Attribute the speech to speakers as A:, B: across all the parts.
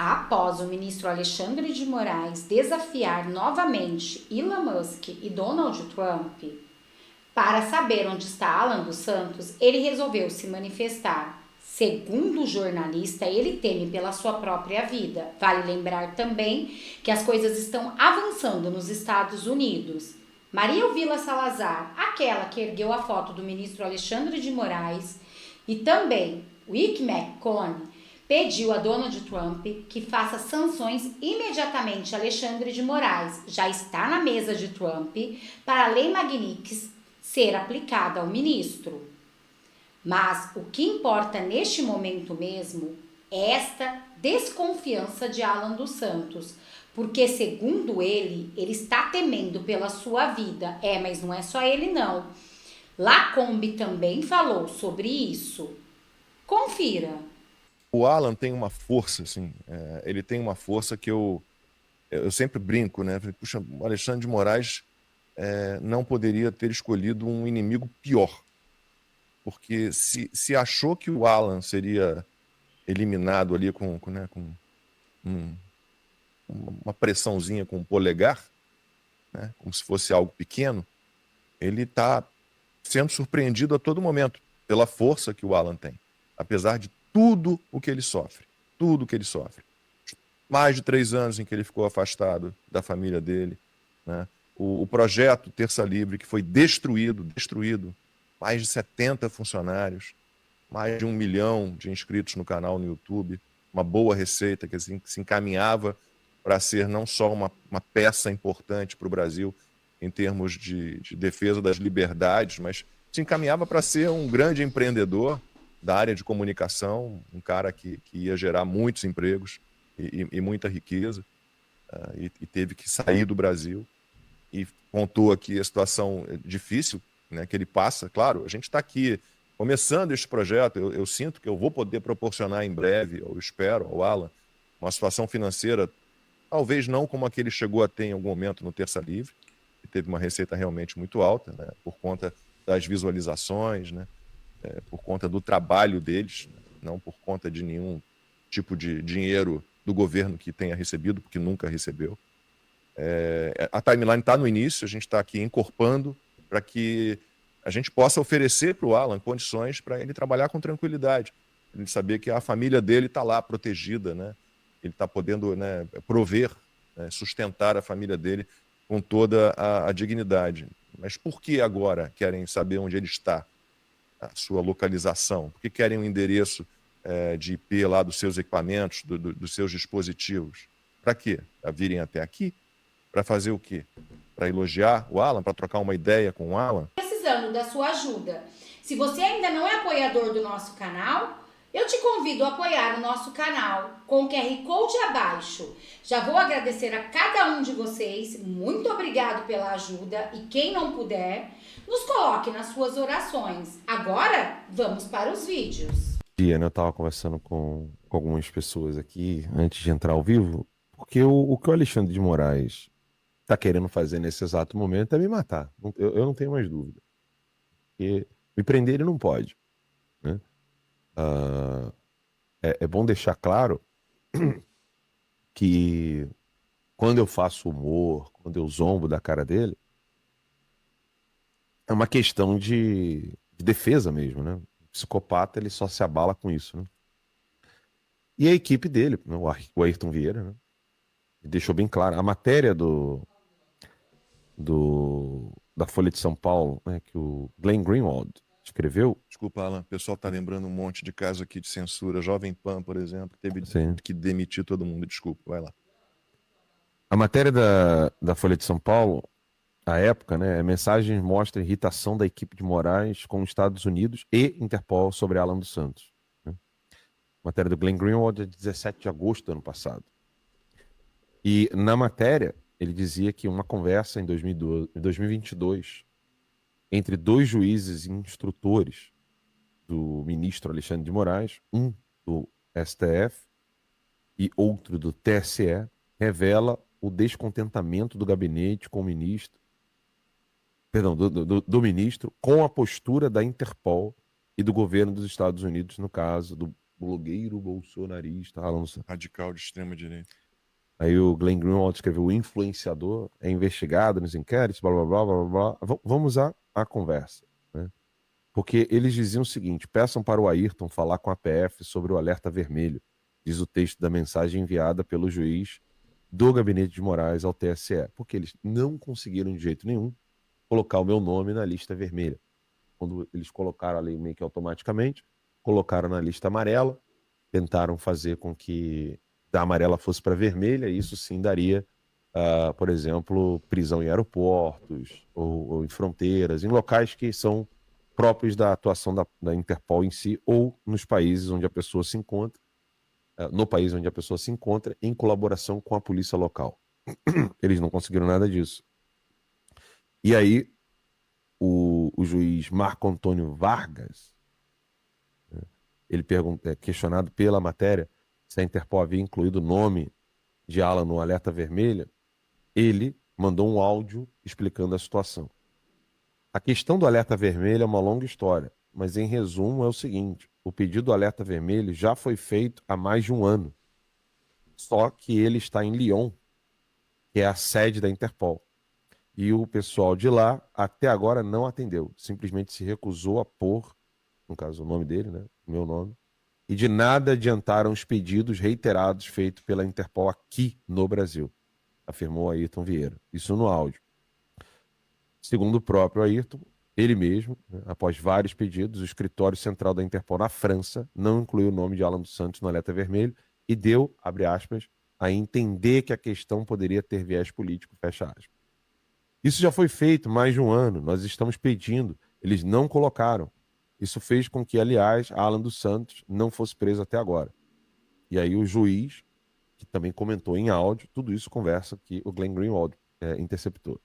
A: Após o ministro Alexandre de Moraes desafiar novamente Elon Musk e Donald Trump para saber onde está Alan dos Santos, ele resolveu se manifestar. Segundo o jornalista, ele teme pela sua própria vida. Vale lembrar também que as coisas estão avançando nos Estados Unidos. Maria Elvila Salazar, aquela que ergueu a foto do ministro Alexandre de Moraes, e também Wick McCone, pediu a Donald Trump que faça sanções imediatamente a Alexandre de Moraes. Já está na mesa de Trump para a Lei Magnitsky ser aplicada ao ministro. Mas o que importa neste momento mesmo é esta desconfiança de Alan dos Santos, porque segundo ele está temendo pela sua vida. Mas não é só ele não. Lacombe também falou sobre isso. Confira.
B: O Alan tem uma força, assim, ele tem uma força que eu sempre brinco, né? Puxa, o Alexandre de Moraes não poderia ter escolhido um inimigo pior, porque se achou que o Alan seria eliminado ali com uma pressãozinha com o polegar, né? Como se fosse algo pequeno, ele está sendo surpreendido a todo momento pela força que o Alan tem, apesar de tudo o que ele sofre, tudo o que ele sofre. Mais de 3 anos em que ele ficou afastado da família dele, né? O projeto Terça Livre, que foi destruído, mais de 70 funcionários, mais de 1 milhão de inscritos no canal no YouTube, uma boa receita que assim, se encaminhava para ser não só uma peça importante para o Brasil em termos de defesa das liberdades, mas se encaminhava para ser um grande empreendedor da área de comunicação, um cara que ia gerar muitos empregos e muita riqueza, e teve que sair do Brasil, e contou aqui a situação difícil, né, que ele passa. Claro, a gente está aqui começando este projeto, eu sinto que eu vou poder proporcionar em breve, eu espero, ao Alan, uma situação financeira, talvez não como a que ele chegou a ter em algum momento no Terça Livre, que teve uma receita realmente muito alta, né, por conta das visualizações, né, por conta do trabalho deles, não por conta de nenhum tipo de dinheiro do governo que tenha recebido, porque nunca recebeu. A timeline está no início, a gente está aqui encorpando para que a gente possa oferecer para o Alan condições para ele trabalhar com tranquilidade, ele saber que a família dele está lá protegida, né? Ele está podendo, né, prover, né, sustentar a família dele com toda a dignidade. Mas por que agora querem saber onde ele está? A sua localização? Por que querem um endereço de IP lá dos seus equipamentos, dos seus dispositivos? Para quê? Para virem até aqui? Para fazer o quê? Para elogiar o Alan? Para trocar uma ideia com o Alan?
A: Precisando da sua ajuda. Se você ainda não é apoiador do nosso canal, eu te convido a apoiar o nosso canal com o QR Code abaixo. Já vou agradecer a cada um de vocês. Muito obrigado pela ajuda e quem não puder, nos coloque nas suas orações. Agora, vamos para os vídeos.
C: Eu estava conversando com algumas pessoas aqui antes de entrar ao vivo, porque o que o Alexandre de Moraes está querendo fazer nesse exato momento é me matar. Eu não tenho mais dúvida. Porque me prender ele não pode, né? É bom deixar claro que quando eu faço humor, quando eu zombo da cara dele, é uma questão de defesa mesmo, né? O psicopata, ele só se abala com isso, né? E a equipe dele, né? O Ayrton Vieira, né? Deixou bem claro. A matéria da Folha de São Paulo, né, que o Glenn Greenwald escreveu.
B: Desculpa, Alan, o pessoal está lembrando um monte de caso aqui de censura. Jovem Pan, por exemplo, teve
C: Sim.
B: que demitir todo mundo. Desculpa, vai lá.
C: A matéria da Folha de São Paulo, à época, né, mensagens mostra a irritação da equipe de Moraes com os Estados Unidos e Interpol sobre Alan dos Santos, né? Matéria do Glenn Greenwald, de 17 de agosto do ano passado. E na matéria, ele dizia que uma conversa em 2022 entre 2 juízes e instrutores do ministro Alexandre de Moraes, um do STF e outro do TSE, revela o descontentamento do gabinete com o ministro, perdão, do ministro com a postura da Interpol e do governo dos Estados Unidos, no caso blogueiro bolsonarista Alan dos Santos.
B: Radical de extrema direita.
C: Aí o Glenn Greenwald escreveu: o influenciador é investigado nos inquéritos, blá blá blá blá blá. Vamos à conversa, né? Porque eles diziam o seguinte: peçam para o Ayrton falar com a PF sobre o alerta vermelho, diz o texto da mensagem enviada pelo juiz do Gabinete de Moraes ao TSE, porque eles não conseguiram de jeito nenhum colocar o meu nome na lista vermelha. Quando eles colocaram ali meio que automaticamente, colocaram na lista amarela, tentaram fazer com que da amarela fosse para vermelha, e isso sim daria, por exemplo, prisão em aeroportos ou em fronteiras, em locais que são próprios da atuação da Interpol em si, ou nos países onde a pessoa se encontra, no país onde a pessoa se encontra, em colaboração com a polícia local. Eles não conseguiram nada disso. E aí, o juiz Marco Antônio Vargas, né, ele questionado pela matéria se a Interpol havia incluído o nome de Alan no alerta vermelho, ele mandou um áudio explicando a situação. A questão do alerta vermelho é uma longa história, mas em resumo é o seguinte: o pedido do alerta vermelho já foi feito há mais de um ano, só que ele está em Lyon, que é a sede da Interpol. E o pessoal de lá até agora não atendeu, simplesmente se recusou a pôr, no caso o nome dele, né, o meu nome, e de nada adiantaram os pedidos reiterados feitos pela Interpol aqui no Brasil, afirmou Ayrton Vieira. Isso no áudio. Segundo o próprio Ayrton, ele mesmo, né, após vários pedidos, o escritório central da Interpol na França não incluiu o nome de Alan dos Santos no alerta vermelho e deu, abre aspas, a entender que a questão poderia ter viés político, fecha aspas. Isso já foi feito mais de um ano, nós estamos pedindo, eles não colocaram. Isso fez com que, aliás, Alan dos Santos não fosse preso até agora. E aí o juiz, que também comentou em áudio, tudo isso conversa que o Glenn Greenwald interceptou.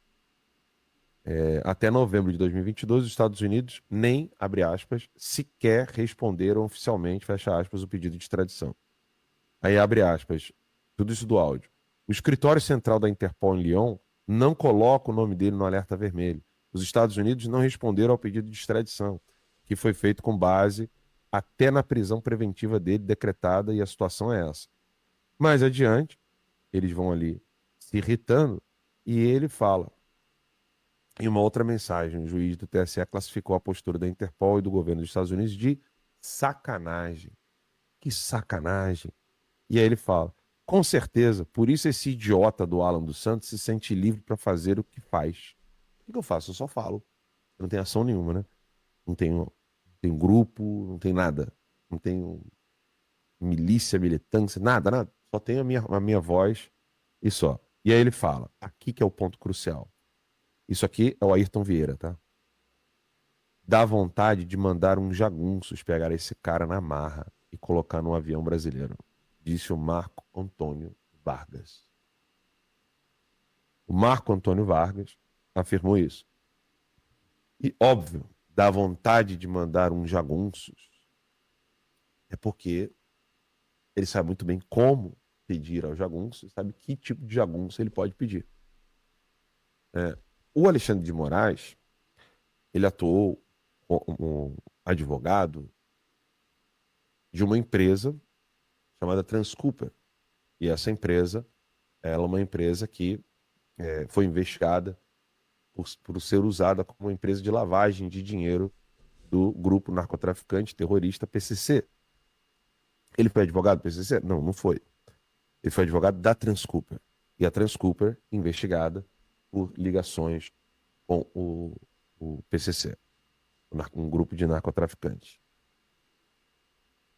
C: Até novembro de 2022, os Estados Unidos nem, abre aspas, sequer responderam oficialmente, fecha aspas, o pedido de extradição. Aí, abre aspas, tudo isso do áudio. O escritório central da Interpol em Lyon não coloca o nome dele no alerta vermelho. Os Estados Unidos não responderam ao pedido de extradição, que foi feito com base até na prisão preventiva dele decretada, e a situação é essa. Mais adiante, eles vão ali se irritando e ele fala. Em uma outra mensagem, o juiz do TSE classificou a postura da Interpol e do governo dos Estados Unidos de sacanagem. Que sacanagem. E aí ele fala: com certeza, por isso esse idiota do Alan dos Santos se sente livre para fazer o que faz. O que eu faço? Eu só falo. Eu não tenho ação nenhuma, né? Não tenho grupo, não tem nada. Não tenho milícia, militância, nada, nada. Só tenho a minha voz e só. E aí ele fala, aqui que é o ponto crucial. Isso aqui é o Ayrton Vieira, tá? Dá vontade de mandar uns jagunços pegar esse cara na marra e colocar num avião brasileiro, disse o Marco Antônio Vargas. O Marco Antônio Vargas afirmou isso. E, óbvio, dá vontade de mandar uns jagunços é porque ele sabe muito bem como pedir aos jagunços, sabe que tipo de jagunço ele pode pedir. O Alexandre de Moraes, ele atuou como advogado de uma empresa chamada Transcooper. E essa empresa, ela é uma empresa que foi investigada por ser usada como uma empresa de lavagem de dinheiro do grupo narcotraficante terrorista PCC. Ele foi advogado do PCC? Não, não foi. Ele foi advogado da Transcooper. E a Transcooper investigada por ligações com o PCC, um grupo de narcotraficantes.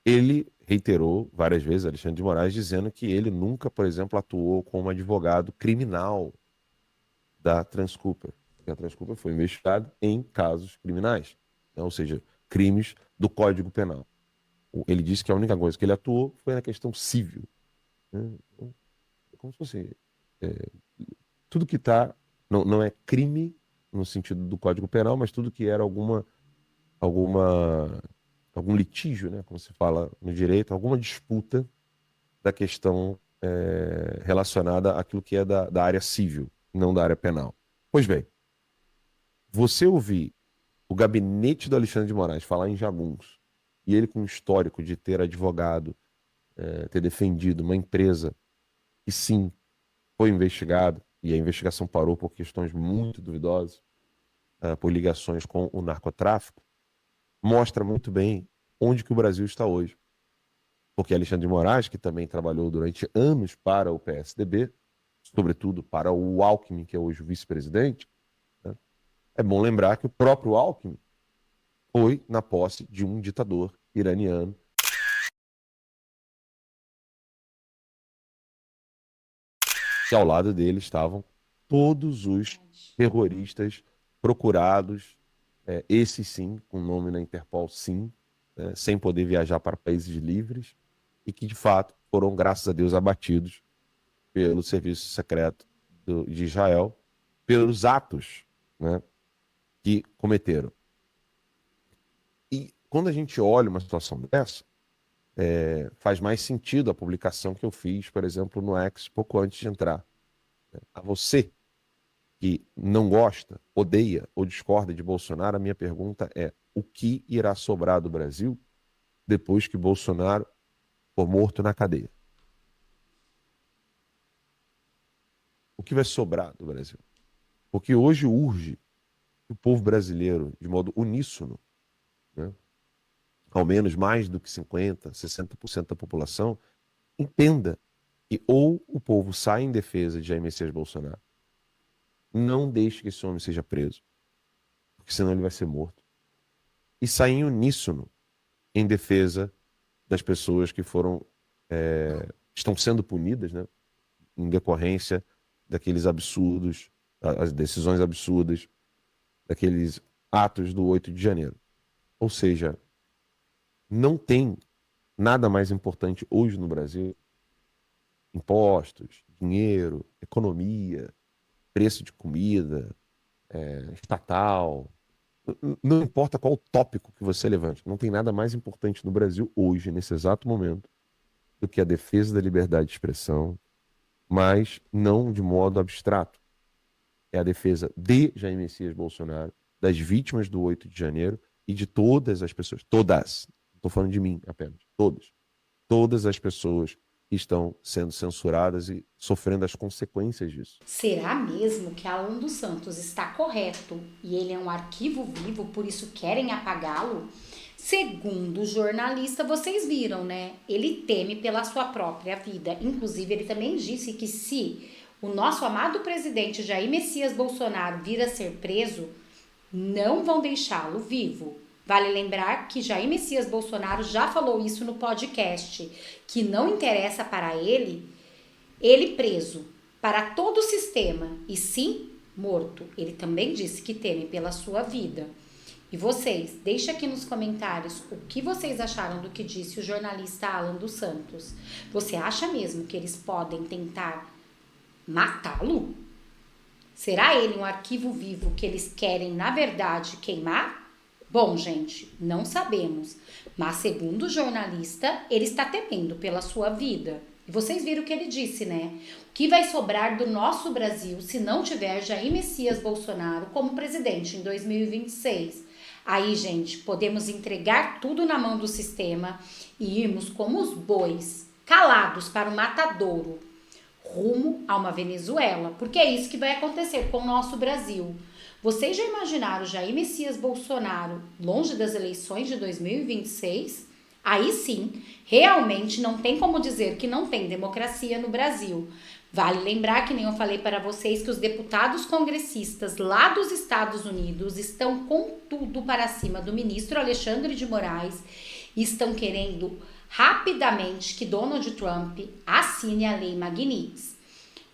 C: Ele reiterou várias vezes, Alexandre de Moraes, dizendo que ele nunca, por exemplo, atuou como advogado criminal da Transcooper. Porque a Transcooper foi investigada em casos criminais, né? Ou seja, crimes do Código Penal. Ele disse que a única coisa que ele atuou foi na questão civil, né? Como se fosse tudo que está não é crime no sentido do Código Penal, mas tudo que era algum litígio, né, como se fala no direito, alguma disputa da questão relacionada àquilo que é da área civil, não da área penal. Pois bem, você ouvir o gabinete do Alexandre de Moraes falar em jagunço e ele com um histórico de ter advogado, ter defendido uma empresa que sim, foi investigado, e a investigação parou por questões muito duvidosas, por ligações com o narcotráfico, mostra muito bem onde que o Brasil está hoje. Porque Alexandre de Moraes, que também trabalhou durante anos para o PSDB, sobretudo para o Alckmin, que é hoje o vice-presidente, né? É bom lembrar que o próprio Alckmin foi na posse de um ditador iraniano. E ao lado dele estavam todos os terroristas procurados, esses sim, com nome na Interpol, sim, sem poder viajar para países livres, e que de fato foram, graças a Deus, abatidos pelo serviço secreto de Israel, pelos atos, né, que cometeram. E quando a gente olha uma situação dessa, faz mais sentido a publicação que eu fiz, por exemplo, no X, pouco antes de entrar. A você que não gosta, odeia ou discorda de Bolsonaro, a minha pergunta é: o que irá sobrar do Brasil depois que Bolsonaro for morto na cadeia? O que vai sobrar do Brasil? Porque hoje urge que o povo brasileiro, de modo uníssono, né, ao menos mais do que 50%, 60% da população, entenda que ou o povo sai em defesa de Jair Messias Bolsonaro, não deixe que esse homem seja preso, porque senão ele vai ser morto, e sai em uníssono em defesa das pessoas que estão sendo punidas, né, em decorrência daqueles absurdos, as decisões absurdas, daqueles atos do 8 de janeiro. Ou seja, não tem nada mais importante hoje no Brasil: impostos, dinheiro, economia, preço de comida, estatal. Não importa qual tópico que você levante, não tem nada mais importante no Brasil hoje, nesse exato momento, do que a defesa da liberdade de expressão, mas não de modo abstrato. É a defesa de Jair Messias Bolsonaro, das vítimas do 8 de janeiro e de todas as pessoas, todas, não estou falando de mim apenas, todas as pessoas que estão sendo censuradas e sofrendo as consequências disso.
A: Será mesmo que Alan dos Santos está correto e ele é um arquivo vivo, por isso querem apagá-lo? Segundo o jornalista, vocês viram, né? Ele teme pela sua própria vida. Inclusive, ele também disse que se o nosso amado presidente Jair Messias Bolsonaro vir a ser preso, não vão deixá-lo vivo. Vale lembrar que Jair Messias Bolsonaro já falou isso no podcast, que não interessa para ele preso, para todo o sistema, e sim morto. Ele também disse que teme pela sua vida. E vocês, deixem aqui nos comentários o que vocês acharam do que disse o jornalista Alan dos Santos. Você acha mesmo que eles podem tentar matá-lo? Será ele um arquivo vivo que eles querem, na verdade, queimar? Bom, gente, não sabemos, mas segundo o jornalista, ele está temendo pela sua vida. E vocês viram o que ele disse, né? O que vai sobrar do nosso Brasil se não tiver Jair Messias Bolsonaro como presidente em 2026? Aí, gente, podemos entregar tudo na mão do sistema e irmos como os bois, calados para o matadouro, rumo a uma Venezuela, porque é isso que vai acontecer com o nosso Brasil. Vocês já imaginaram Jair Messias Bolsonaro longe das eleições de 2026? Aí sim, realmente não tem como dizer que não tem democracia no Brasil. Vale lembrar, que nem eu falei para vocês, que os deputados congressistas lá dos Estados Unidos estão com tudo para cima do ministro Alexandre de Moraes e estão querendo rapidamente que Donald Trump assine a Lei Magnitsky.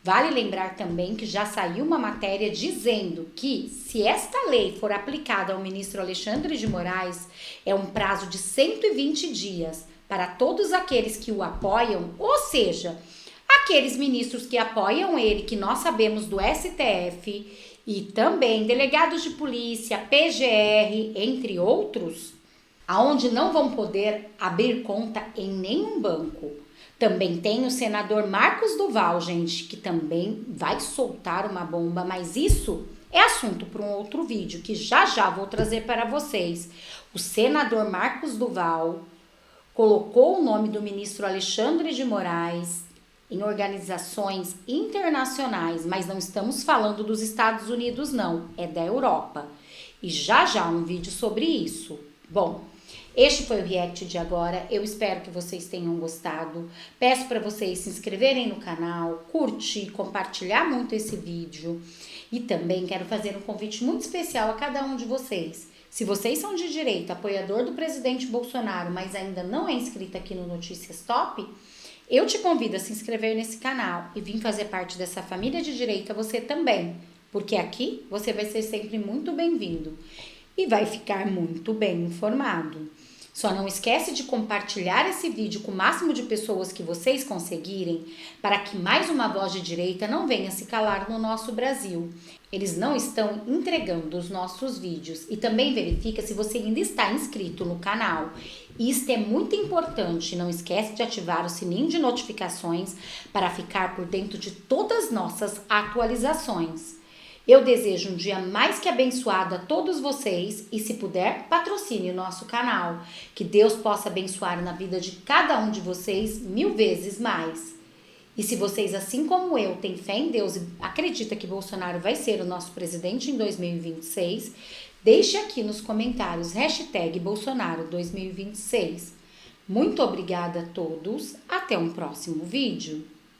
A: Vale lembrar também que já saiu uma matéria dizendo que, se esta lei for aplicada ao ministro Alexandre de Moraes, é um prazo de 120 dias para todos aqueles que o apoiam, ou seja, aqueles ministros que apoiam ele, que nós sabemos do STF, e também delegados de polícia, PGR, entre outros, aonde não vão poder abrir conta em nenhum banco. Também tem o senador Marcos Duval, gente, que também vai soltar uma bomba, mas isso é assunto para um outro vídeo que já vou trazer para vocês. O senador Marcos Duval colocou o nome do ministro Alexandre de Moraes em organizações internacionais, mas não estamos falando dos Estados Unidos não, é da Europa. E já um vídeo sobre isso. Bom, este foi o react de agora, eu espero que vocês tenham gostado. Peço para vocês se inscreverem no canal, curtir, compartilhar muito esse vídeo. E também quero fazer um convite muito especial a cada um de vocês. Se vocês são de direita, apoiador do presidente Bolsonaro, mas ainda não é inscrito aqui no Notícias Top, eu te convido a se inscrever nesse canal e vir fazer parte dessa família de direita você também, porque aqui você vai ser sempre muito bem-vindo e vai ficar muito bem informado. Só não esquece de compartilhar esse vídeo com o máximo de pessoas que vocês conseguirem, para que mais uma voz de direita não venha se calar no nosso Brasil. Eles não estão entregando os nossos vídeos. E também verifica se você ainda está inscrito no canal. Isto é muito importante. Não esquece de ativar o sininho de notificações para ficar por dentro de todas as nossas atualizações. Eu desejo um dia mais que abençoado a todos vocês e, se puder, patrocine o nosso canal. Que Deus possa abençoar na vida de cada um de vocês 1000 vezes mais. E se vocês, assim como eu, têm fé em Deus e acreditam que Bolsonaro vai ser o nosso presidente em 2026, deixe aqui nos comentários #Bolsonaro2026. Muito obrigada a todos. Até um próximo vídeo.